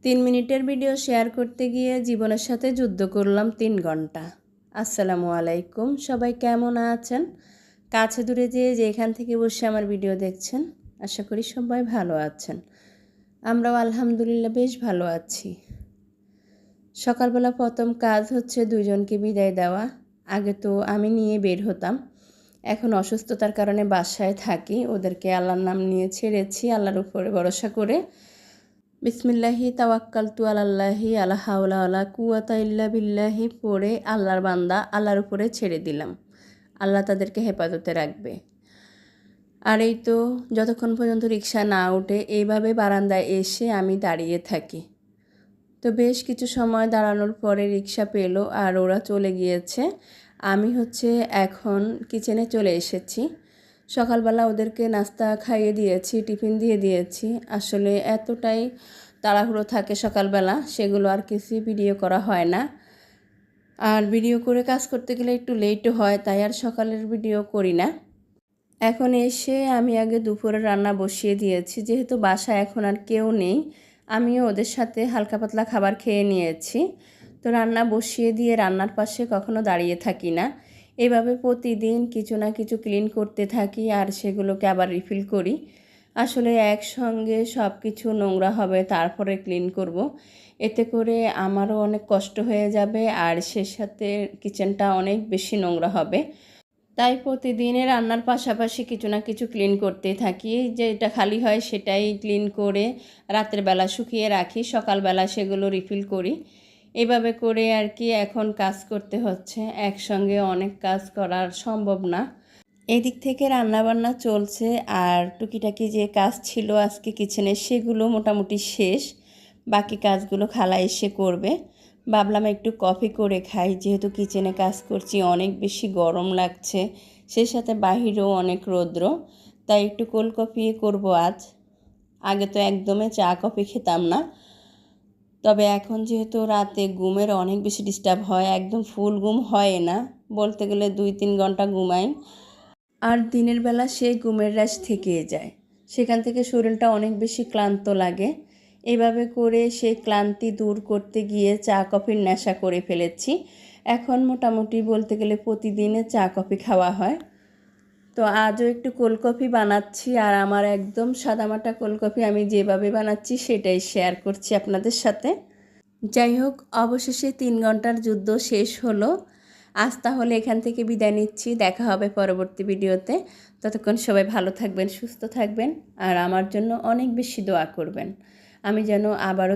3 মিনিটের video share করতে গিয়ে জীবনের সাথে যুদ্ধ করলাম 3 ঘন্টা। আসসালামু আলাইকুম, সবাই কেমন আছেন? কাছে দূরে যেখান থেকে বসে আমার ভিডিও দেখছেন, আশা করি সবাই ভালো আছেন। আমরাও আলহামদুলিল্লাহ বেশ ভালো আছি। সকালবেলা প্রথম কাজ হচ্ছে দুজনকে বিদায় দেওয়া। আগে তো আমি নিয়ে বের হতাম, এখন অসুস্থতার কারণে বাসায় থাকি। ওদেরকে আল্লাহর নাম নিয়ে ছেড়েছি, আল্লাহর উপরে ভরসা করে। বিসমিল্লাহি তাওয়াক্কালতু আলাল্লাহি আলা হাওলা ওয়ালা কুওয়াতা ইল্লা বিল্লাহি পড়ে আল্লাহর বান্দা আল্লাহর উপরে ছেড়ে দিলাম। আল্লাহ তাদেরকে হেফাজতে রাখবে। আর এই তো যতক্ষণ পর্যন্ত রিক্সা না ওঠে এইভাবে বারান্দায় এসে আমি দাঁড়িয়ে থাকি। তো বেশ কিছু সময় দাঁড়ানোর পরে রিক্সা পেলো আর ওরা চলে গিয়েছে। আমি এখন কিচেনে চলে এসেছি। সকালবেলা ওদেরকে নাস্তা খাইয়ে দিয়েছি, টিফিন দিয়ে দিয়েছি। আসলে এতটাই তাড়াহুড়ো থাকে সকালবেলা, সেগুলো আর কিছুই ভিডিও করা হয় না। আর ভিডিও করে কাজ করতে গেলে একটু লেটও হয়, তাই আর সকালের ভিডিও করি না। এখন এসে আমি আগে দুপুরে রান্না বসিয়ে দিয়েছি। যেহেতু বাসায় এখন আর কেউ নেই, আমিও ওদের সাথে হালকা পাতলা খাবার খেয়ে নিয়েছি। তো রান্না বসিয়ে দিয়ে রান্নার পাশে কখনো দাঁড়িয়ে থাকি না। এভাবে প্রতিদিন কিছু না কিছু ক্লিন করতে থাকি আর সেগুলোকে আবার রিফিল করি। আসলে একসঙ্গে সব কিছু নোংরা হবে, তারপরে ক্লিন করব। এতে করে আমারও অনেক কষ্ট হয়ে যাবে আর সে সাথে কিচেনটা অনেক বেশি নোংরা হবে। তাই প্রতিদিনের রান্নার পাশাপাশি কিছু না কিছু ক্লিন করতে থাকি। যেটা খালি হয় সেটাই ক্লিন করে রাতের বেলা শুকিয়ে রাখি, সকালবেলা সেগুলো রিফিল করি। এভাবে করে আর কি এখন কাজ করতে হচ্ছে। একসঙ্গে অনেক কাজ করা সম্ভব না। এদিক থেকে রান্নাবান্না চলছে আর টুকিটাকি যে কাজ ছিল আজকে কিচেনে সেগুলো মোটামুটি শেষ। বাকি কাজগুলো খালা এসে করবে। ভাবলাম একটু কফি করে খাই, যেহেতু কিচেনে কাজ করছি, অনেক বেশি গরম লাগছে, সে সাথে বাহিরেও অনেক রৌদ্র, তাই একটু কোল্ড কফি করব আজ। আগে তো একদমই চা কফি খেতাম না, তবে এখন যেহেতু রাতে ঘুমের অনেক বেশি ডিস্টার্ব হয়, একদম ফুল ঘুম হয় না, বলতে গেলে 2-3 ঘন্টা ঘুমাই। আর দিনের বেলা সেই ঘুমের রাশ থেকে যায়, সেখান থেকে শরীরটা অনেক বেশি ক্লান্ত লাগে। এভাবে করে সেই ক্লান্তি দূর করতে গিয়ে চা কফির নেশা করে ফেলেছি। এখন মোটামুটি বলতে গেলে প্রতিদিনে চা কফি খাওয়া হয়। তো আজও একটু কোল্ড কফি বানাচ্ছি আর আমার একদম সাদামাটা কোল্ড কফি আমি যেভাবে বানাচ্ছি সেটাই শেয়ার করছি আপনাদের সাথে। যাই হোক, অবশেষে 3 ঘন্টার যুদ্ধ শেষ হলো। আজ তাহলে এখান থেকে বিদায় নিচ্ছি, দেখা হবে পরবর্তী ভিডিওতে। ততক্ষণ সবাই ভালো থাকবেন, সুস্থ থাকবেন আর আমার জন্য অনেক বেশি দোয়া করবেন। আমি যেন আবারও